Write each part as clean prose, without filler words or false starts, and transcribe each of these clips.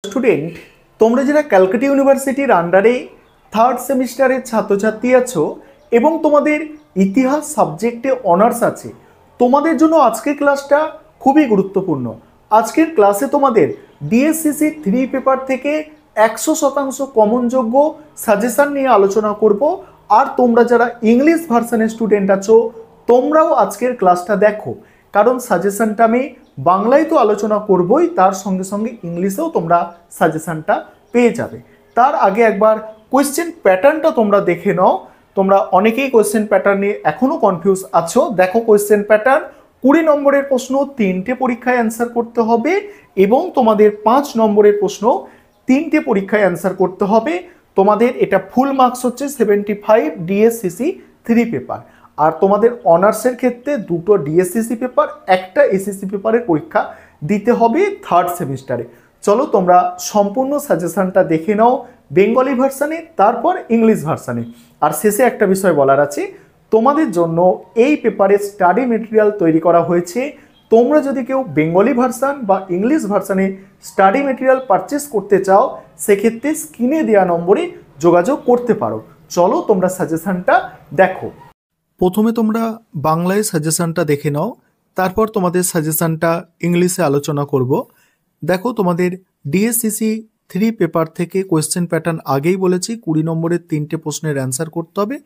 Student, তোমরা যারা ক্যালকাটা ইউনিভার্সিটির আন্ডারে থার্ড সেমিস্টারের ছাত্রছাত্রী আছো এবং তোমাদের ইতিহাস সাবজেক্টে অনার্স আছে, তোমাদের জন্য আজকের ক্লাসটা খুবই গুরুত্বপূর্ণ। আজকের ক্লাসে তোমাদের ডিএসসিসি 3 পেপার থেকে 100% কমনযোগ্য সাজেশন নিয়ে আলোচনা করব। আর তোমরা যারা ইংলিশ ভার্সনের স্টুডেন্ট আছো, তোমরাও আজকের ক্লাসটা দেখো, কারণ সাজেশনটা আমি বাংলায় তো আলোচনা করবই, তার সঙ্গে সঙ্গে ইংলিশেও তোমরা সাজেশনটা পেয়ে যাবে। তার আগে একবার কোয়েশ্চেন প্যাটার্নটা তোমরা দেখে নাও। তোমরা অনেকেই কোয়েশ্চেন প্যাটার্ন নিয়ে এখনো কনফিউজ আছো। দেখো কোয়েশ্চেন প্যাটার্ন, 20 নম্বরের প্রশ্ন 3টে পরীক্ষায় অ্যান্সার করতে হবে এবং তোমাদের 5 নম্বরের প্রশ্ন 3টে পরীক্ষায় অ্যান্সার করতে হবে। তোমাদের এটা ফুল মার্কস হচ্ছে 75 ডিএসসিসি 3 পেপার। আর তোমাদের অনার্সের ক্ষেত্রে 2টো ডিএসসিসি পেপার, একটা এসএসসি পেপারের পরীক্ষা দিতে হবে থার্ড সেমিস্টারে। চলো তোমরা সম্পূর্ণ সাজেশনটা দেখে নাও বেঙ্গলি ভার্সানে, তারপর ইংলিশ ভার্সানে। আর শেষে একটা বিষয় বলার আছে, তোমাদের জন্য এই পেপারে স্টাডি মেটেরিয়াল তৈরি করা হয়েছে। তোমরা যদি কেউ বেঙ্গলি ভার্সান বা ইংলিশ ভার্সানে স্টাডি মেটেরিয়াল পারচেস করতে চাও, সেক্ষেত্রে স্ক্রিনে দেওয়া নম্বরে যোগাযোগ করতে পারো। চলো তোমরা সাজেশনটা দেখো। প্রথমে তোমরা বাংলায় সাজেশনটা দেখে নাও, তারপর তোমাদের সাজেশনটা ইংলিশে আলোচনা করব। দেখো, তোমাদের ডিএসসিসি 3 পেপার থেকে কোয়েশ্চেন প্যাটার্ন আগেই বলেছি, 20 নম্বরের 3টে প্রশ্নের অ্যান্সার করতে হবে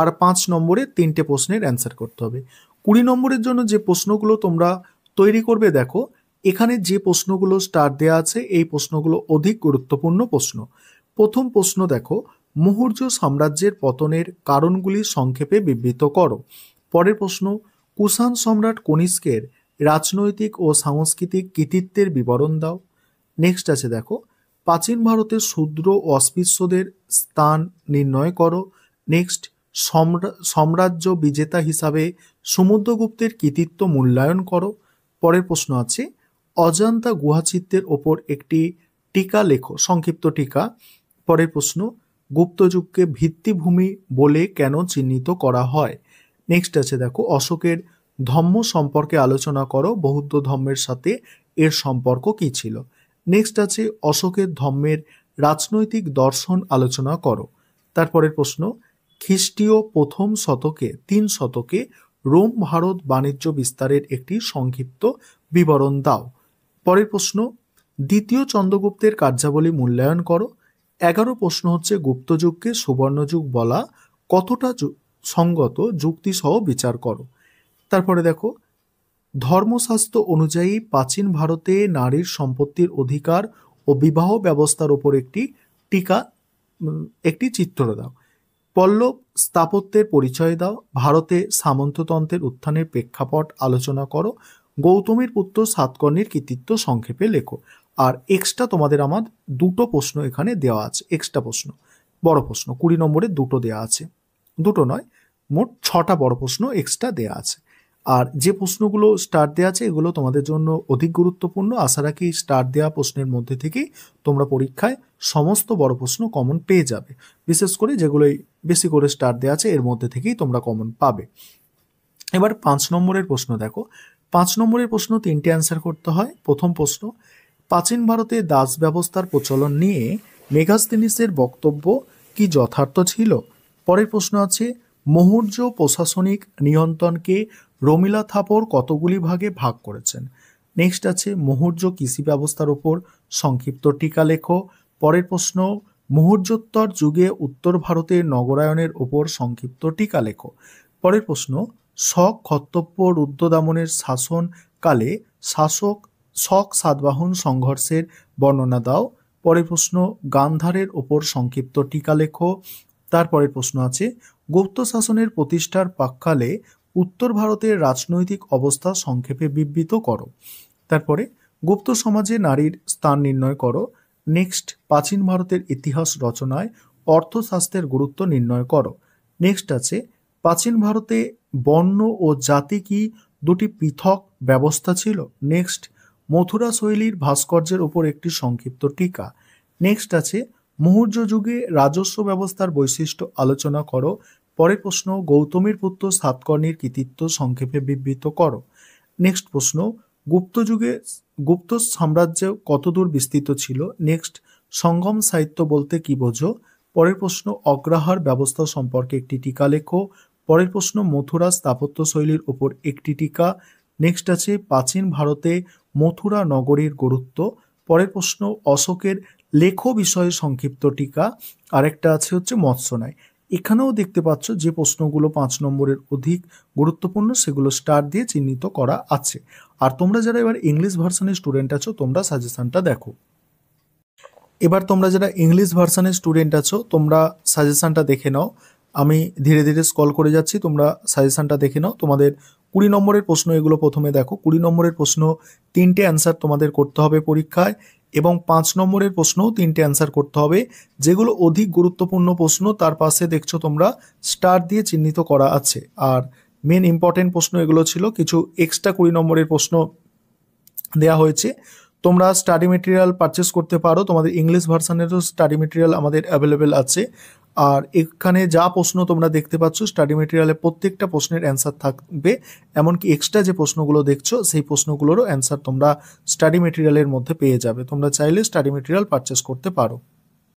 আর 5 নম্বরের 3টে প্রশ্নের অ্যান্সার করতে হবে। 20 নম্বরের জন্য যে প্রশ্নগুলো তোমরা তৈরি করবে, দেখো এখানে যে প্রশ্নগুলো স্টার দেওয়া আছে, এই প্রশ্নগুলো অধিক গুরুত্বপূর্ণ প্রশ্ন। প্রথম প্রশ্ন দেখো, মৌর্য সাম্রাজ্যের পতনের কারণগুলি সংক্ষেপে বিবৃত করো। পরের প্রশ্ন, কুষাণ সম্রাট কনিষ্কের রাজনৈতিক ও সাংস্কৃতিক কৃতিত্বের বিবরণ দাও। নেক্সট আছে দেখো, প্রাচীন ভারতের শূদ্র ও অস্পৃশ্যদের স্থান নির্ণয় করো। নেক্সট, সাম্রাজ্য বিজেতা হিসাবে সমুদ্রগুপ্তের কৃতিত্ব মূল্যায়ন করো। পরের প্রশ্ন আছে, অজন্তা গুহাচিত্রের ওপর একটি টিকা লেখো, সংক্ষিপ্ত টিকা। পরের প্রশ্ন, গুপ্তযুগকে ভিত্তিভূমি বলে কেন চিহ্নিত করা হয়। নেক্সট আছে দেখো, অশোকের ধম্ম সম্পর্কে আলোচনা করো, বৌদ্ধ ধর্মের সাথে এর সম্পর্ক কী ছিল। নেক্সট আছে, অশোকের ধর্মের রাজনৈতিক দর্শন আলোচনা করো। তারপরের প্রশ্ন, খ্রিস্টীয় প্রথম শতকে 3 শতকে রোম ভারত বাণিজ্য বিস্তারের একটি সংক্ষিপ্ত বিবরণ দাও। পরের প্রশ্ন, দ্বিতীয় চন্দ্রগুপ্তের কার্যাবলী মূল্যায়ন করো। 11 প্রশ্ন হচ্ছে, গুপ্তযুগকে সুবর্ণযুগ বলা কতটা সঙ্গত, যুক্তিসহ বিচার করো। তারপরে দেখো, ধর্মশাস্ত্র অনুযায়ী প্রাচীন ভারতে নারীর সম্পত্তির অধিকার ও বিবাহ ব্যবস্থার ওপর একটি চিত্র দাও। পল্লব স্থাপত্যের পরিচয় দাও। ভারতে সামন্ততন্ত্রের উত্থানের প্রেক্ষাপট আলোচনা করো। গৌতমীর পুত্র সাতকর্ণীর কৃতিত্ব সংক্ষেপে লেখো। আর এক্সট্রা তোমাদের আমার 2টো প্রশ্ন এখানে দেওয়া আছে, এক্সট্রা প্রশ্ন, বড় প্রশ্ন 20 নম্বরের 2টো দেওয়া আছে, 2টো নয়, মোট 6টা বড় প্রশ্ন এক্সট্রা দেওয়া আছে। আর যে প্রশ্নগুলো স্টার দেওয়া আছে, এগুলো তোমাদের জন্য অধিক গুরুত্বপূর্ণ। আশা রাখি স্টার দেওয়া প্রশ্নের মধ্যে থেকেই তোমরা পরীক্ষায় সমস্ত বড় প্রশ্ন কমন পেয়ে যাবে। বিশেষ করে যেগুলোই বেশি করে স্টার দেওয়া আছে, এর মধ্যে থেকেই তোমরা কমন পাবে। এবার 5 নম্বরের প্রশ্ন দেখো, 5 নম্বরের প্রশ্ন 3টে অ্যান্সার করতে হয়। প্রথম প্রশ্ন, প্রাচীন ভারতে দাস ব্যবস্থার প্রচলন নিয়ে মেগাস্তিনিসের বক্তব্য কি যথার্থ ছিল। পরের প্রশ্ন আছে, মৌর্য প্রশাসনিক নিয়ন্ত্রণকে রমিলা থাপর কতগুলি ভাগে ভাগ করেছেন। নেক্সট আছে, মৌর্য কৃষি ব্যবস্থার ওপর সংক্ষিপ্ত টিকা লেখো। পরের প্রশ্ন, মৌর্যোত্তর যুগে উত্তর ভারতের নগরায়নের ওপর সংক্ষিপ্ত টিকা লেখো। পরের প্রশ্ন, শক ক্ষত্রপ রুদ্রদামনের শাসনকালে শক সাতবাহন সংঘর্ষের বর্ণনা দাও। পরের প্রশ্ন, গান্ধারের ওপর সংক্ষিপ্ত টিকা লেখো। তারপরের প্রশ্ন আছে, গুপ্ত শাসনের প্রতিষ্ঠার প্রাক্কালে উত্তর ভারতের রাজনৈতিক অবস্থা সংক্ষেপে বিবৃত করো। তারপরে, গুপ্ত সমাজে নারীর স্থান নির্ণয় করো। নেক্সট, প্রাচীন ভারতের ইতিহাস রচনায় অর্থশাস্ত্রের গুরুত্ব নির্ণয় করো। নেক্সট আছে, প্রাচীন ভারতে বর্ণ ও জাতি কি দুটি পৃথক ব্যবস্থা ছিল। নেক্সট, মথুরা শৈলীর ভাস্কর্যের উপর একটি সংক্ষিপ্ত টিকা। নেক্সট আছে, মৌর্য যুগে রাজস্ব ব্যবস্থার বৈশিষ্ট্য আলোচনা করো। পরের প্রশ্ন, গৌতমীর পুত্র সাতকর্ণীর কৃতিত্ব সংক্ষেপে বিবৃত করো। নেক্সট প্রশ্ন, গুপ্ত যুগে গুপ্ত সাম্রাজ্য কতদূর বিস্তৃত ছিল। নেক্সট, সঙ্গম সাহিত্য বলতে কি বোঝো। পরের প্রশ্ন, অগ্রহার ব্যবস্থা সম্পর্কে একটি টিকা লেখো। পরের প্রশ্ন, মথুরা স্থাপত্য শৈলীর উপর একটি টিকা। নেক্সট আছে প্রাচীন ভারতে মথুরা নগরীর গুরুত্ব। পরের প্রশ্ন, অশোকের লেখ বিষয়ে সংক্ষিপ্ত টিকা। আরেকটা আছে হচ্ছে মৎস্যনায়। এখানেও দেখতে পাচ্ছ যে প্রশ্নগুলো 5 নম্বরের অধিক গুরুত্বপূর্ণ সেগুলো স্টার দিয়ে চিহ্নিত করা আছে। আর তোমরা যারা এবার ইংলিশ ভার্সনের স্টুডেন্ট আছো তোমরা সাজেশনটা দেখো। এবার তোমরা যারা ইংলিশ ভার্সনের স্টুডেন্ট আছো তোমরা সাজেশনটা দেখে নাও। আমি ধীরে ধীরে স্ক্রল করে যাচ্ছি, তোমরা সাজেশনটা দেখে নাও। তোমাদের 20 নম্বরের প্রশ্ন এগুলো প্রথমে দেখো। 20 নম্বরের প্রশ্ন 3টে অ্যান্সার তোমাদের করতে হবে পরীক্ষায়, এবং 5 নম্বরের প্রশ্নও 3টে অ্যান্সার করতে হবে। যেগুলো অধিক গুরুত্বপূর্ণ প্রশ্ন তার পাশে দেখছো তোমরা স্টার দিয়ে চিহ্নিত করা আছে। আর মেন ইম্পর্টেন্ট প্রশ্ন এগুলো ছিল। কিছু এক্সট্রা 20 নম্বরের প্রশ্ন দেওয়া হয়েছে। তোমরা স্টাডি মেটেরিয়াল পারচেস করতে পারো, তোমাদের ইংলিশ ভার্সনেরও স্টাডি মেটেরিয়াল আমাদের অ্যাভেলেবেল আছে। আর এখানে যা প্রশ্ন তোমরা দেখতে পাচ্ছ স্টাডি মেটেরিয়ালে প্রত্যেকটা প্রশ্নের অ্যান্সার থাকবে। এমনকি এক্সট্রা যে প্রশ্নগুলো দেখছো সেই প্রশ্নগুলোরও অ্যান্সার তোমরা স্টাডি মেটেরিয়ালের মধ্যে পেয়ে যাবে। তোমরা চাইলে স্টাডি মেটেরিয়াল পারচেস করতে পারো।